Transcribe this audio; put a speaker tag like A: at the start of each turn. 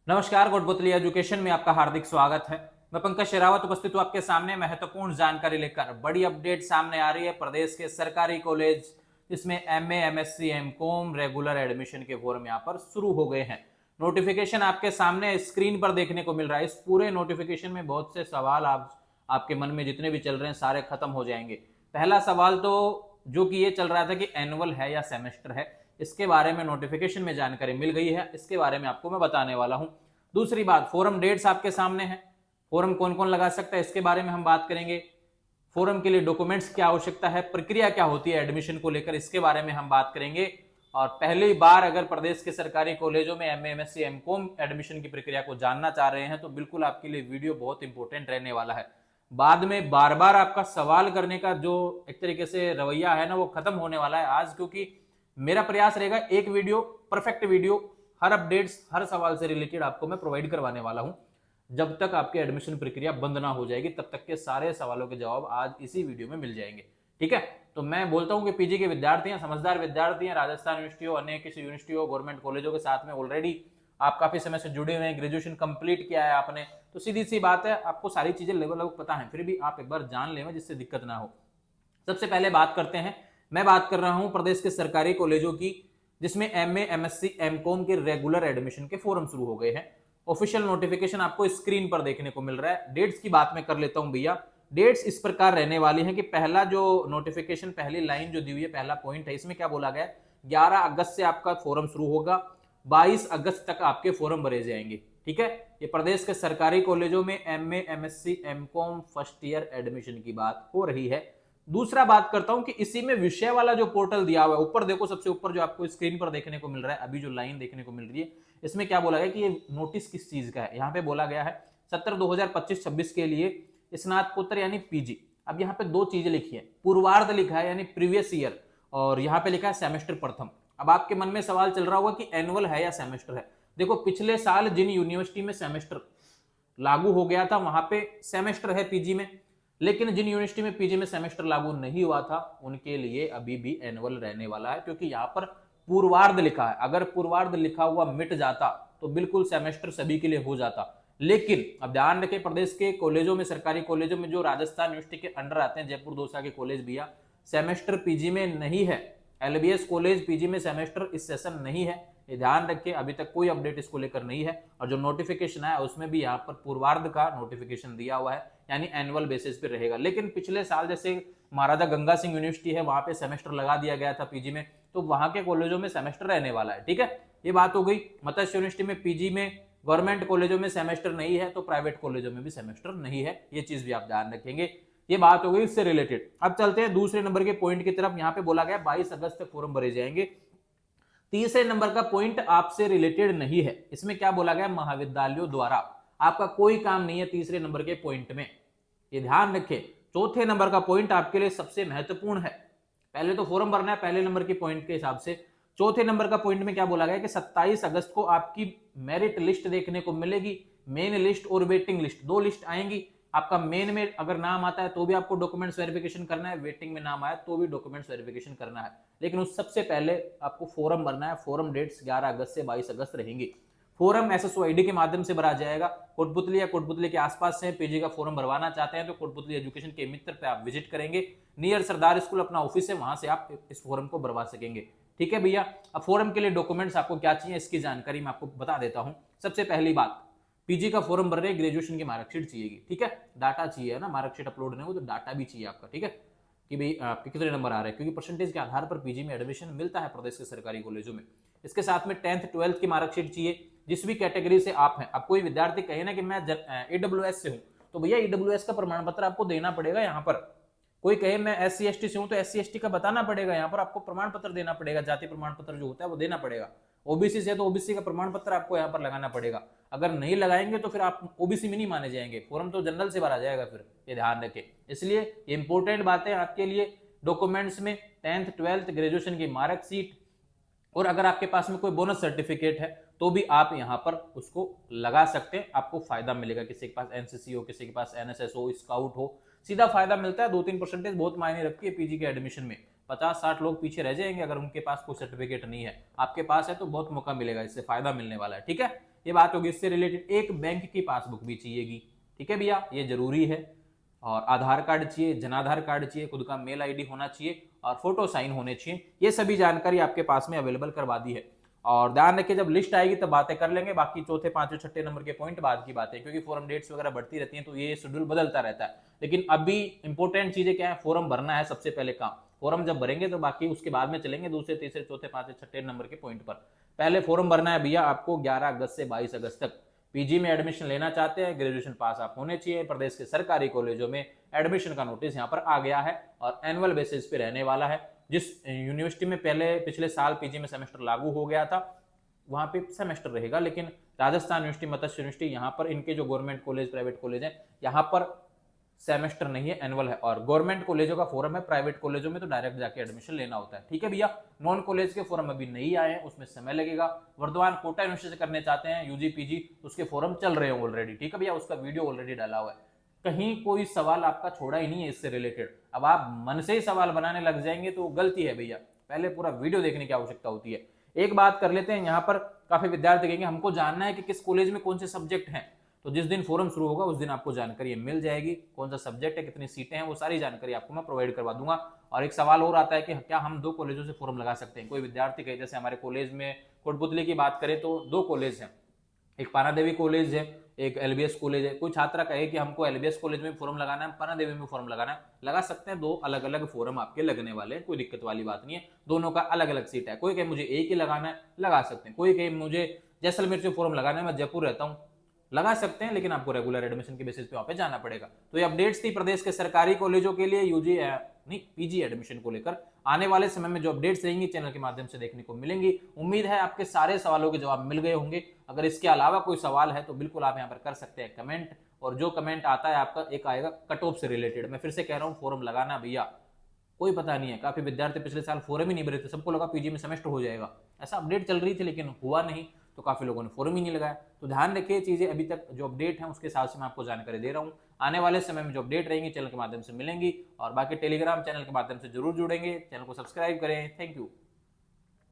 A: नमस्कार, कोटपुतली एजुकेशन में आपका हार्दिक स्वागत है। मैं पंकज शेरावत उपस्थित हूं आपके सामने महत्वपूर्ण जानकारी लेकर। बड़ी अपडेट सामने आ रही है प्रदेश के सरकारी कॉलेज जिसमें MA, MSc, MCom regular admission के फॉर्म यहां पर शुरू हो गए हैं। नोटिफिकेशन आपके सामने स्क्रीन पर देखने को मिल रहा है। इस पूरे नोटिफिकेशन में बहुत से सवाल आपके मन में जितने भी चल रहे हैं सारे खत्म हो जाएंगे। पहला सवाल तो जो कि ये चल रहा था कि एनुअल है या सेमेस्टर है, इसके बारे में नोटिफिकेशन में जानकारी मिल गई है। इसके बारे में आपको मैं बताने वाला हूं। दूसरी बात, फोरम डेट्स आपके सामने है। फोरम कौन कौन लगा सकता है इसके बारे में हम बात करेंगे। फोरम के लिए डॉक्यूमेंट्स क्या आवश्यकता है, प्रक्रिया क्या होती है एडमिशन को लेकर, इसके बारे में हम बात करेंगे। और पहली बार अगर प्रदेश के सरकारी कॉलेजों में एमए, एमएससी, एमकॉम एडमिशन की प्रक्रिया को जानना चाह रहे हैं तो बिल्कुल आपके लिए वीडियो बहुत इंपॉर्टेंट रहने वाला है। बाद में बार बार आपका सवाल करने का जो एक तरीके से रवैया है ना, वो खत्म होने वाला है आज, क्योंकि मेरा प्रयास रहेगा एक वीडियो, परफेक्ट वीडियो, हर अपडेट्स, हर सवाल से रिलेटेड आपको मैं प्रोवाइड करवाने वाला हूं। जब तक आपकी एडमिशन प्रक्रिया बंद ना हो जाएगी तब तक के सारे सवालों के जवाब आज इसी वीडियो में मिल जाएंगे। ठीक है, तो मैं बोलता हूं कि पीजी के विद्यार्थी हैं, समझदार विद्यार्थी हैं, राजस्थान यूनिवर्सिटी हो, अन्य किसी यूनिवर्सिटी हो, गवर्नमेंट कॉलेजों के साथ में ऑलरेडी आप काफी समय से जुड़े हुए हैं, ग्रेजुएशन कंप्लीट किया है आपने, तो सीधी सी बात है आपको सारी चीजें लगभग पता है, फिर भी आप एक बार जान लें जिससे दिक्कत ना हो। सबसे पहले बात करते हैं, मैं बात कर रहा हूं प्रदेश के सरकारी कॉलेजों की जिसमें एमए, एमएससी, एमकॉम के रेगुलर एडमिशन के फॉर्म शुरू हो गए हैं। ऑफिशियल नोटिफिकेशन आपको स्क्रीन पर देखने को मिल रहा है। डेट्स की बात मैं कर लेता हूं भैया। डेट्स इस प्रकार रहने वाली हैं कि पहला जो नोटिफिकेशन, पहली लाइन जो दी हुई है, पहला पॉइंट है, इसमें क्या बोला गया है, 11 अगस्त से आपका फॉर्म शुरू होगा, 22 अगस्त तक आपके फॉर्म भरे जाएंगे। ठीक है, ये प्रदेश के सरकारी कॉलेजों में MA, MSc, MCom first year admission की बात हो रही है। दूसरा बात करता हूं कि इसी में विषय वाला जो पोर्टल दिया हुआ है, ऊपर देखो, सबसे ऊपर जो आपको स्क्रीन पर देखने को मिल रहा है, अभी जो लाइन देखने को मिल रही है, इसमें क्या बोला गया कि ये नोटिस किस चीज का है। यहां पे बोला गया है सत्र 2025-26 के लिए स्नातकोत्तर यानी पीजी। अब यहाँ पे दो चीजें लिखी है, पूर्वार्ध लिखा है यानी प्रीवियस ईयर, और यहाँ पे लिखा है सेमेस्टर प्रथम। अब आपके मन में सवाल चल रहा होगा कि एनुअल है या सेमेस्टर है। देखो, पिछले साल जिन यूनिवर्सिटी में सेमेस्टर लागू हो गया था वहां पे सेमेस्टर है पीजी में, लेकिन जिन यूनिवर्सिटी में पीजी में सेमेस्टर लागू नहीं हुआ था उनके लिए अभी भी एनुअल रहने वाला है, क्योंकि यहां पर पूर्वार्ध लिखा है। अगर पूर्वार्ध लिखा हुआ मिट जाता तो बिल्कुल सेमेस्टर सभी के लिए हो जाता। लेकिन अब ध्यान रखें, प्रदेश के कॉलेजों में, सरकारी कॉलेजों में जो राजस्थान यूनिवर्सिटी के अंडर आते हैं, जयपुर दौसा के कॉलेज भैया, सेमेस्टर पीजी में नहीं है। एलबीएस कॉलेज पीजी में सेमेस्टर इस सेशन नहीं है, ये ध्यान रखिए। अभी तक कोई अपडेट इसको लेकर नहीं है, और जो नोटिफिकेशन आया उसमें भी यहाँ पर पूर्वार्ध का नोटिफिकेशन दिया हुआ है, यानी एनुअल बेसिस पे रहेगा। लेकिन पिछले साल जैसे महाराजा गंगा सिंह यूनिवर्सिटी है, वहां पे सेमेस्टर लगा दिया गया था पीजी में, तो वहां के कॉलेजों में सेमेस्टर रहने वाला है। ठीक है, ये बात हो गई। मत्स्य यूनिवर्सिटी में पीजी में, गवर्नमेंट कॉलेजों में सेमेस्टर नहीं है, तो प्राइवेट कॉलेजों में भी सेमेस्टर नहीं है, ये चीज भी आप ध्यान रखेंगे। ये बात हो गई इससे रिलेटेड। अब चलते हैं दूसरे नंबर के पॉइंट की तरफ। यहाँ पे बोला गया 22 अगस्त तक फॉर्म भरे जाएंगे। तीसरे नंबर का पॉइंट आपसे रिलेटेड नहीं है। इसमें क्या बोला गया, महाविद्यालयों द्वारा आपका कोई काम नहीं है तीसरे नंबर के पॉइंट में, ये ध्यान रखें। चौथे नंबर का पॉइंट आपके लिए सबसे महत्वपूर्ण है। पहले तो फॉर्म भरना है पहले नंबर के पॉइंट के हिसाब से। चौथे नंबर का पॉइंट में क्या बोला गया कि 27 अगस्त को आपकी मेरिट लिस्ट देखने को मिलेगी। मेन लिस्ट और वेटिंग लिस्ट, दो लिस्ट आएंगी। आपका मेन में अगर नाम आता है तो भी आपको डॉक्यूमेंट्स वेरिफिकेशन करना है, वेटिंग में नाम आया तो भी डॉक्यूमेंट्स वेरिफिकेशन करना है। लेकिन उस सबसे पहले आपको फॉर्म भरना है। फॉर्म डेट्स 11 अगस्त से 22 अगस्त रहेंगी। फॉर्म एसएसओ आईडी के माध्यम से भरा जाएगा। कोटपुतली या कोटपुतली के आसपास से पीजी का फॉर्म भरवाना चाहते हैं तो कोटपुतली एजुकेशन के मित्र पे आप विजिट करेंगे। नियर सरदार स्कूल अपना ऑफिस है, वहां से आप इस फॉर्म को भरवा सकेंगे। ठीक है भैया, अब फॉर्म के लिए डॉक्यूमेंट्स आपको क्या चाहिए इसकी जानकारी मैं आपको बता देता हूं। सबसे पहली बात, पीजी का फॉर्म भर रहे ग्रेजुएशन की मार्कशीट चाहिए। ठीक है, डाटा चाहिए ना, मार्कशीट अपलोड नहीं हो तो डाटा भी चाहिए आपका। ठीक है, कि भाई आपके कितने नंबर आ रहे हैं, क्योंकि परसेंटेज के आधार पर पीजी में एडमिशन मिलता है प्रदेश के सरकारी कॉलेजों में। इसके साथ में 10th 12th की मार्कशीट चाहिए, जिस भी कैटेगरी से आप हैं। अब कोई विद्यार्थी कहे ना कि मैं ईडब्ल्यूएस से हूं, तो भैया ईडब्ल्यूएस का प्रमाण पत्र आपको देना पड़ेगा। यहाँ पर कोई कहे मैं एससी एसटी से हूं, तो एससी एसटी का बताना पड़ेगा, यहाँ पर आपको प्रमाण पत्र देना पड़ेगा, जाति प्रमाण पत्र जो होता है वो देना पड़ेगा। ओबीसी से तो ओबीसी का प्रमाण पत्र आपको यहाँ पर लगाना पड़ेगा। अगर नहीं लगाएंगे तो फिर आप ओबीसी में नहीं माने जाएंगे, फॉर्म तो जनरल से भरा जाएगा फिर, ये ध्यान रखें। इसलिए इंपॉर्टेंट बातें आपके लिए डॉक्यूमेंट्स में 10th 12th ग्रेजुएशन की मार्कशीट, और अगर आपके पास में कोई बोनस सर्टिफिकेट है तो भी आप यहाँ पर उसको लगा सकते हैं, आपको फायदा मिलेगा। किसी के पास एनसीसी हो, किसी के पास एनएसएस हो, स्काउट हो, सीधा फायदा मिलता है। 2-3% बहुत मायने रखती है पीजी के एडमिशन में। 50-60 लोग पीछे रह जाएंगे अगर उनके पास कोई सर्टिफिकेट नहीं है। आपके पास है तो बहुत मौका मिलेगा, इससे फायदा मिलने वाला है। ठीक है, ये बात होगी। इससे रिलेटेड एक बैंक की पासबुक भी चाहिएगी, ठीक है भैया, ये जरूरी है। और आधार कार्ड चाहिए, जनाधार कार्ड चाहिए, खुद का मेल आईडी होना चाहिए और फोटो साइन होने चाहिए। ये सभी जानकारी आपके पास में अवेलेबल करवा दी है। और ध्यान रखिए जब लिस्ट आएगी तब बातें कर लेंगे, बाकी चौथे पांचवें छठे नंबर के पॉइंट बाद की बात है, क्योंकि फॉरम डेट्स वगैरह बढ़ती रहती हैं तो ये शेड्यूल बदलता रहता है। लेकिन अभी इंपॉर्टेंट चीजें क्या है, फॉर्म भरना है सबसे पहले काम। फॉर्म जब भरेंगे तो बाकी उसके बाद में चलेंगे दूसरे तीसरे चौथे पांचवें छठे नंबर के पॉइंट पर। पहले फॉर्म भरना है भैया आपको 11 अगस्त से 22 अगस्त तक। पीजी में एडमिशन लेना चाहते हैं, ग्रेजुएशन पास आप होने चाहिए। प्रदेश के सरकारी कॉलेजों में एडमिशन का नोटिस यहाँ पर आ गया है और एनुअल बेसिस पे रहने वाला है। जिस यूनिवर्सिटी में पहले पिछले साल पीजी में सेमेस्टर लागू हो गया था वहां पे सेमेस्टर रहेगा, लेकिन राजस्थान यूनिवर्सिटी, मत्स्य यूनिवर्सिटी, यहाँ पर इनके जो गवर्नमेंट कॉलेज प्राइवेट कॉलेज है यहाँ पर सेमेस्टर नहीं है, एनुअल है। और गवर्नमेंट कॉलेजों का फॉर्म है, प्राइवेट कॉलेजों में तो डायरेक्ट जाके एडमिशन लेना होता है, ठीक है भैया। नॉन कॉलेज के फॉर्म अभी नहीं आए हैं, उसमें समय लगेगा। वर्धमान कोटा यूनिवर्सिटी से करने चाहते हैं यूजी पीजी, उसके फॉर्म चल रहे हैं ऑलरेडी, ठीक है भैया, उसका वीडियो ऑलरेडी डाला हुआ है। कहीं कोई सवाल आपका छोड़ा ही नहीं है इससे रिलेटेड। अब आप मन से ही सवाल बनाने लग जाएंगे तो गलती है भैया, पहले पूरा वीडियो देखने की आवश्यकता होती है। एक बात कर लेते हैं, यहाँ पर काफी विद्यार्थी कहेंगे हमको जानना है कि किस कॉलेज में कौन से सब्जेक्ट हैं, तो जिस दिन फोरम शुरू होगा उस दिन आपको जानकारी मिल जाएगी, कौन सा सब्जेक्ट है, कितनी सीटें हैं, वो सारी जानकारी आपको मैं प्रोवाइड करवा दूंगा। और एक सवाल और आता है कि क्या हम 2 कॉलेजों से फॉर्म लगा सकते हैं। कोई विद्यार्थी कहे जैसे हमारे कॉलेज में कोटपुतली की बात करें तो 2 कॉलेज हैं, एक पाना देवी कॉलेज है, एक एलबीएस कॉलेज है। कोई छात्रा कहे कि हमको एलबीएस कॉलेज में फॉर्म लगाना है, पाना देवी में फॉर्म लगाना है, लगा सकते हैं। 2 अलग अलग फॉर्म आपके लगने वाले हैं, कोई दिक्कत वाली बात नहीं है, दोनों का अलग अलग सीट है। कोई कहे मुझे एक ही लगाना है, लगा सकते हैं। कोई कहे मुझे जैसलमेर से फॉर्म लगाना है, मैं जयपुर रहता हूँ, लगा सकते हैं, लेकिन आपको रेगुलर एडमिशन के बेसिस पे वहां पे जाना पड़ेगा। तो ये अपडेट्स थी प्रदेश के सरकारी कॉलेजों के लिए यूजी नहीं पीजी एडमिशन को लेकर। आने वाले समय में जो अपडेट्स रहेंगी चैनल के माध्यम से देखने को मिलेंगी। उम्मीद है आपके सारे सवालों के जवाब मिल गए होंगे। अगर इसके अलावा कोई सवाल है तो बिल्कुल आप यहाँ पर कर सकते हैं कमेंट, और जो कमेंट आता है आपका एक आएगा कट ऑफ से रिलेटेड। मैं फिर से कह रहा हूँ फॉर्म लगाना भैया, कोई पता नहीं है। काफी विद्यार्थी पिछले साल फॉर्म ही नहीं भरे थे, सबको लगा पीजी में सेमेस्टर हो जाएगा, ऐसा अपडेट चल रही थी, लेकिन हुआ नहीं, तो काफी लोगों ने फॉर्म ही नहीं लगाया। तो ध्यान रखिए चीजें, अभी तक जो अपडेट है उसके हिसाब से मैं आपको जानकारी दे रहा हूँ। आने वाले समय में जो अपडेट रहेंगी चैनल के माध्यम से मिलेंगी, और बाकी टेलीग्राम चैनल के माध्यम से जरूर जुड़ेंगे। चैनल को सब्सक्राइब करें। Thank you.